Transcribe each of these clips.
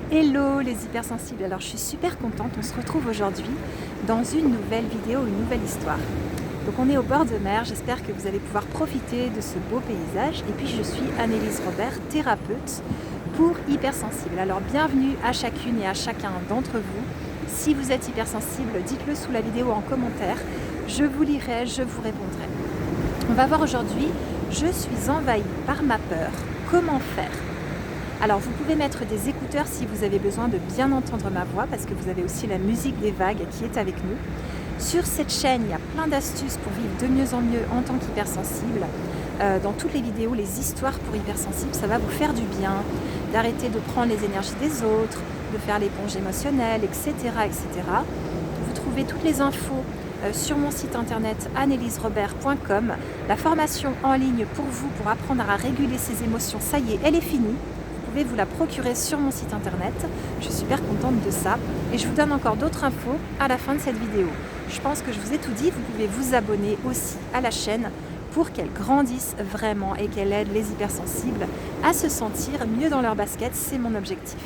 Hello les hypersensibles, alors je suis super contente, on se retrouve aujourd'hui dans une nouvelle vidéo, une nouvelle histoire. Donc on est au bord de mer, j'espère que vous allez pouvoir profiter de ce beau paysage. Et puis je suis Annelise Robert, thérapeute pour hypersensibles. Alors bienvenue à chacune et à chacun d'entre vous. Si vous êtes hypersensible, dites-le sous la vidéo en commentaire, je vous lirai, je vous répondrai. On va voir aujourd'hui, je suis envahie par ma peur, comment faire ? Alors vous pouvez mettre des écouteurs si vous avez besoin de bien entendre ma voix parce que vous avez aussi la musique des vagues qui est avec nous. Sur cette chaîne, il y a plein d'astuces pour vivre de mieux en mieux en tant qu'hypersensible. Dans toutes les vidéos, les histoires pour hypersensibles, ça va vous faire du bien, d'arrêter de prendre les énergies des autres, de faire l'éponge émotionnelle, etc., etc. Vous trouvez toutes les infos sur mon site internet anneliserobert.com. La formation en ligne pour vous, pour apprendre à réguler ses émotions, ça y est, elle est finie. Vous pouvez vous la procurer sur mon site internet. Je suis super contente de ça. Et je vous donne encore d'autres infos à la fin de cette vidéo. Je pense que je vous ai tout dit. Vous pouvez vous abonner aussi à la chaîne pour qu'elle grandisse vraiment et qu'elle aide les hypersensibles à se sentir mieux dans leur basket. C'est mon objectif.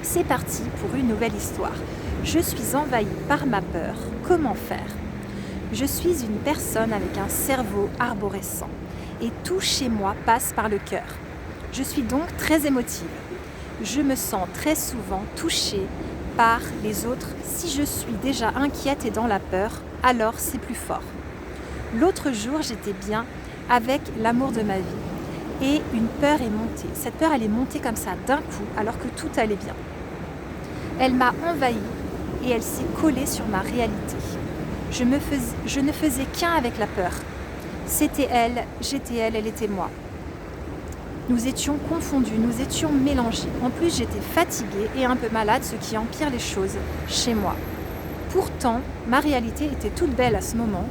C'est parti pour une nouvelle histoire. Je suis envahie par ma peur. Comment faire ? Je suis une personne avec un cerveau arborescent et tout chez moi passe par le cœur. Je suis donc très émotive. Je me sens très souvent touchée par les autres. Si je suis déjà inquiète et dans la peur, alors c'est plus fort. L'autre jour, j'étais bien avec l'amour de ma vie et une peur est montée. Cette peur, elle est montée comme ça d'un coup alors que tout allait bien. Elle m'a envahie et elle s'est collée sur ma réalité. Je ne faisais qu'un avec la peur. C'était elle, j'étais elle, elle était moi. Nous étions confondus, nous étions mélangés. En plus, j'étais fatiguée et un peu malade, ce qui empire les choses chez moi. Pourtant, ma réalité était toute belle à ce moment,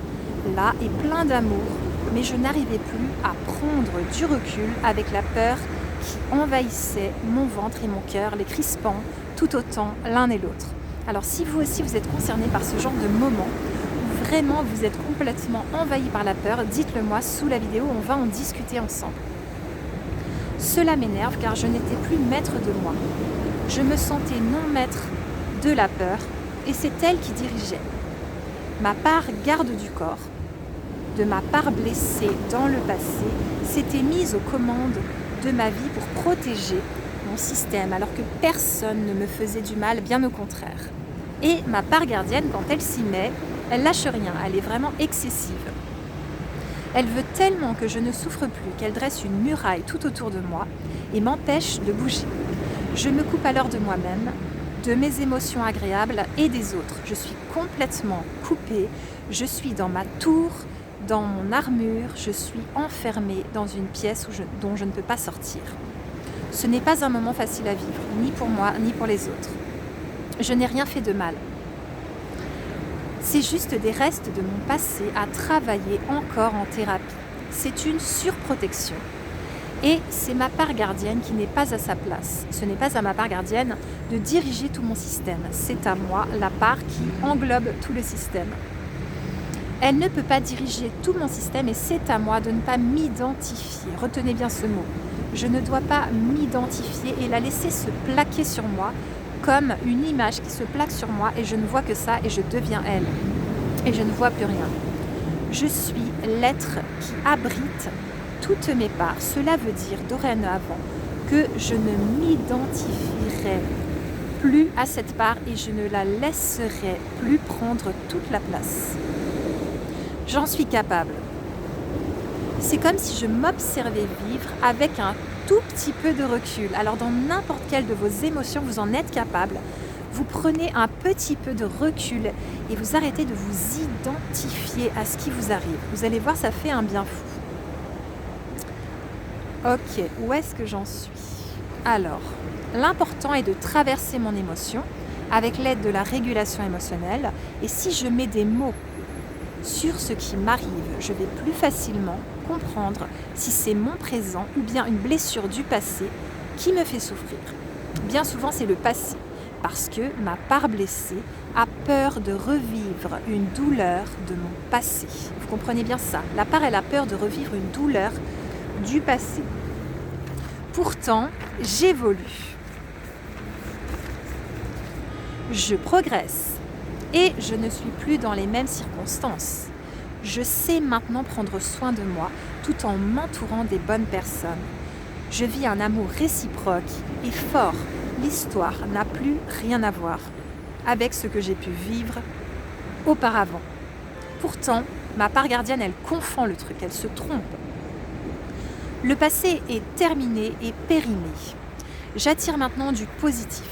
là et plein d'amour, mais je n'arrivais plus à prendre du recul avec la peur qui envahissait mon ventre et mon cœur, les crispant tout autant l'un et l'autre. Alors si vous aussi vous êtes concerné par ce genre de moment, où vraiment vous êtes complètement envahi par la peur, dites-le moi sous la vidéo, on va en discuter ensemble. Cela m'énerve car je n'étais plus maître de moi. Je me sentais non maître de la peur et c'est elle qui dirigeait. Ma part garde du corps, de ma part blessée dans le passé, s'était mise aux commandes de ma vie pour protéger mon système alors que personne ne me faisait du mal, bien au contraire. Et ma part gardienne, quand elle s'y met, elle lâche rien, elle est vraiment excessive. Elle veut tellement que je ne souffre plus qu'elle dresse une muraille tout autour de moi et m'empêche de bouger. Je me coupe alors de moi-même, de mes émotions agréables et des autres. Je suis complètement coupée, je suis dans ma tour, dans mon armure, je suis enfermée dans une pièce dont je ne peux pas sortir. Ce n'est pas un moment facile à vivre, ni pour moi, ni pour les autres. Je n'ai rien fait de mal. C'est juste des restes de mon passé à travailler encore en thérapie. C'est une surprotection. Et c'est ma part gardienne qui n'est pas à sa place. Ce n'est pas à ma part gardienne de diriger tout mon système. C'est à moi la part qui englobe tout le système. Elle ne peut pas diriger tout mon système et c'est à moi de ne pas m'identifier. Retenez bien ce mot. Je ne dois pas m'identifier et la laisser se plaquer sur moi comme une image qui se plaque sur moi et je ne vois que ça et je deviens elle. Et je ne vois plus rien. Je suis l'être qui abrite toutes mes parts. Cela veut dire dorénavant que je ne m'identifierai plus à cette part et je ne la laisserai plus prendre toute la place. J'en suis capable. C'est comme si je m'observais vivre avec un tout petit peu de recul. Alors dans n'importe quelle de vos émotions, vous en êtes capable. Vous prenez un petit peu de recul et vous arrêtez de vous identifier à ce qui vous arrive. Vous allez voir, ça fait un bien fou. Ok, où est-ce que j'en suis ? Alors, l'important est de traverser mon émotion avec l'aide de la régulation émotionnelle. Et si je mets des mots sur ce qui m'arrive, je vais plus facilement comprendre si c'est mon présent ou bien une blessure du passé qui me fait souffrir. Bien souvent, c'est le passé, parce que ma part blessée a peur de revivre une douleur de mon passé. Vous comprenez bien ça ? La part, elle a peur de revivre une douleur du passé. Pourtant, j'évolue. Je progresse et je ne suis plus dans les mêmes circonstances. Je sais maintenant prendre soin de moi tout en m'entourant des bonnes personnes. Je vis un amour réciproque et fort. L'histoire n'a plus rien à voir avec ce que j'ai pu vivre auparavant. Pourtant, ma part gardienne, elle confond le truc, elle se trompe. Le passé est terminé et périmé. J'attire maintenant du positif.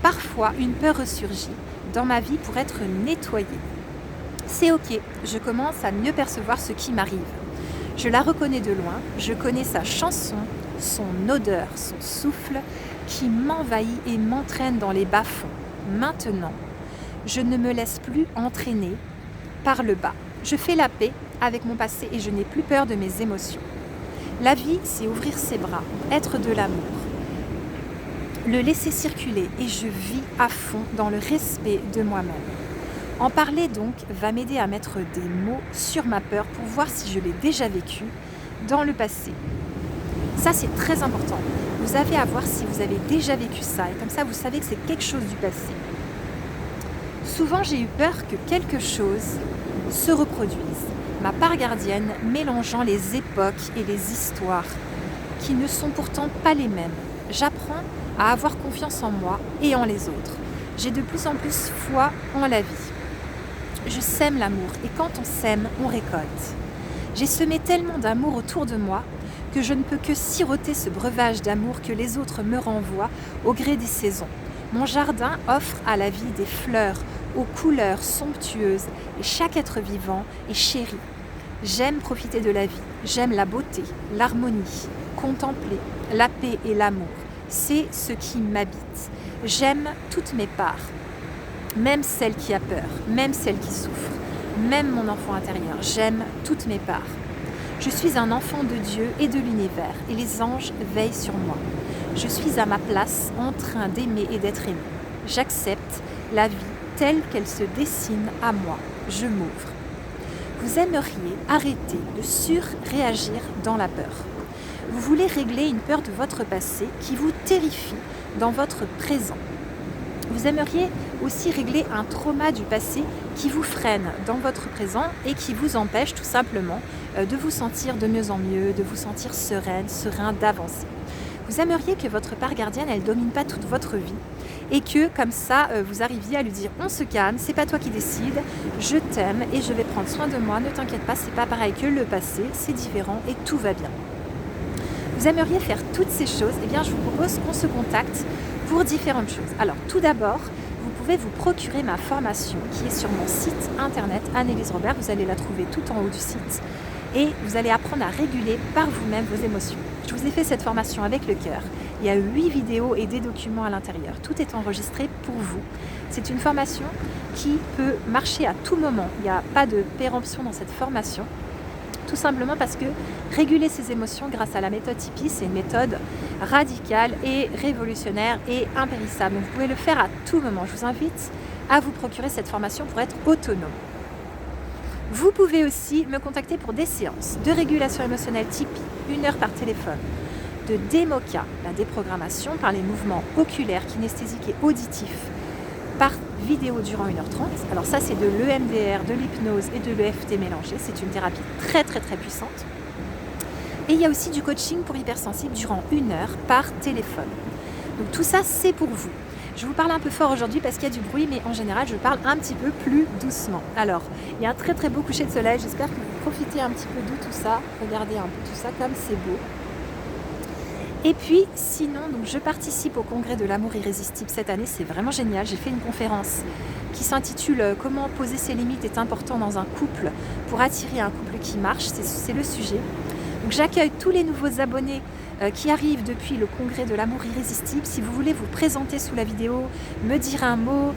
Parfois, une peur ressurgit dans ma vie pour être nettoyée. C'est ok, je commence à mieux percevoir ce qui m'arrive. Je la reconnais de loin, je connais sa chanson, son odeur, son souffle qui m'envahit et m'entraîne dans les bas-fonds. Maintenant, je ne me laisse plus entraîner par le bas. Je fais la paix avec mon passé et je n'ai plus peur de mes émotions. La vie, c'est ouvrir ses bras, être de l'amour, le laisser circuler et je vis à fond dans le respect de moi-même. En parler donc va m'aider à mettre des mots sur ma peur pour voir si je l'ai déjà vécu dans le passé. Ça, c'est très important. Vous avez à voir si vous avez déjà vécu ça et comme ça, vous savez que c'est quelque chose du passé. Souvent, j'ai eu peur que quelque chose se reproduise. Ma part gardienne mélangeant les époques et les histoires qui ne sont pourtant pas les mêmes. J'apprends à avoir confiance en moi et en les autres. J'ai de plus en plus foi en la vie. Je sème l'amour et quand on sème, on récolte. J'ai semé tellement d'amour autour de moi que je ne peux que siroter ce breuvage d'amour que les autres me renvoient au gré des saisons. Mon jardin offre à la vie des fleurs aux couleurs somptueuses et chaque être vivant est chéri. J'aime profiter de la vie, j'aime la beauté, l'harmonie, contempler la paix et l'amour. C'est ce qui m'habite. J'aime toutes mes parts, même celle qui a peur, même celle qui souffre, même mon enfant intérieur. J'aime toutes mes parts. Je suis un enfant de Dieu et de l'univers et les anges veillent sur moi. Je suis à ma place en train d'aimer et d'être aimé. J'accepte la vie telle qu'elle se dessine à moi. Je m'ouvre. Vous aimeriez arrêter de surréagir dans la peur. Vous voulez régler une peur de votre passé qui vous terrifie dans votre présent. Vous aimeriez aussi régler un trauma du passé qui vous freine dans votre présent et qui vous empêche tout simplement de vous sentir de mieux en mieux, de vous sentir sereine, serein, d'avancer. Vous aimeriez que votre part gardienne, elle ne domine pas toute votre vie et que comme ça, vous arriviez à lui dire on se calme, c'est pas toi qui décides, je t'aime et je vais prendre soin de moi, ne t'inquiète pas, c'est pas pareil que le passé, c'est différent et tout va bien. Vous aimeriez faire toutes ces choses, eh bien je vous propose qu'on se contacte pour différentes choses. Alors tout d'abord, vous pouvez vous procurer ma formation qui est sur mon site internet Anne-Élise Robert, vous allez la trouver tout en haut du site et vous allez apprendre à réguler par vous-même vos émotions. Je vous ai fait cette formation avec le cœur. Il y a 8 vidéos et des documents à l'intérieur. Tout est enregistré pour vous. C'est une formation qui peut marcher à tout moment. Il n'y a pas de péremption dans cette formation. Tout simplement parce que réguler ses émotions grâce à la méthode Tipeee, c'est une méthode radicale et révolutionnaire et impérissable. Donc vous pouvez le faire à tout moment. Je vous invite à vous procurer cette formation pour être autonome. Vous pouvez aussi me contacter pour des séances de régulation émotionnelle Tipeee, 1 heure par téléphone, de DEMOCA, la déprogrammation par les mouvements oculaires, kinesthésiques et auditifs par vidéo durant 1h30. Alors ça, c'est de l'EMDR, de l'hypnose et de l'EFT mélangé. C'est une thérapie très très très puissante. Et il y a aussi du coaching pour hypersensibles durant 1 heure par téléphone. Donc tout ça, c'est pour vous. Je vous parle un peu fort aujourd'hui parce qu'il y a du bruit, mais en général, je parle un petit peu plus doucement. Alors, il y a un très très beau coucher de soleil. J'espère que vous profitez un petit peu de tout ça. Regardez un peu tout ça comme c'est beau. Et puis, sinon, donc, je participe au congrès de l'amour irrésistible cette année. C'est vraiment génial. J'ai fait une conférence qui s'intitule « Comment poser ses limites est important dans un couple pour attirer un couple qui marche ». C'est le sujet. Donc, j'accueille tous les nouveaux abonnés qui arrivent depuis le congrès de l'amour irrésistible. Si vous voulez vous présenter sous la vidéo, me dire un mot,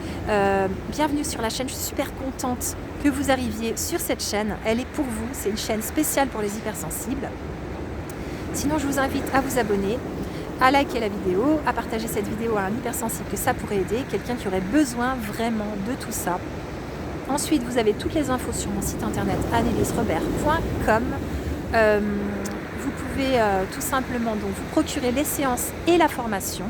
bienvenue sur la chaîne. Je suis super contente que vous arriviez sur cette chaîne. Elle est pour vous. C'est une chaîne spéciale pour les hypersensibles. Sinon, je vous invite à vous abonner, à liker la vidéo, à partager cette vidéo à un hypersensible que ça pourrait aider, quelqu'un qui aurait besoin vraiment de tout ça. Ensuite, vous avez toutes les infos sur mon site internet anne-élise-robert.com. Vous pouvez tout simplement donc vous procurer les séances et la formation.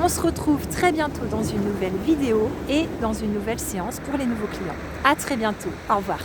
On se retrouve très bientôt dans une nouvelle vidéo et dans une nouvelle séance pour les nouveaux clients. À très bientôt. Au revoir.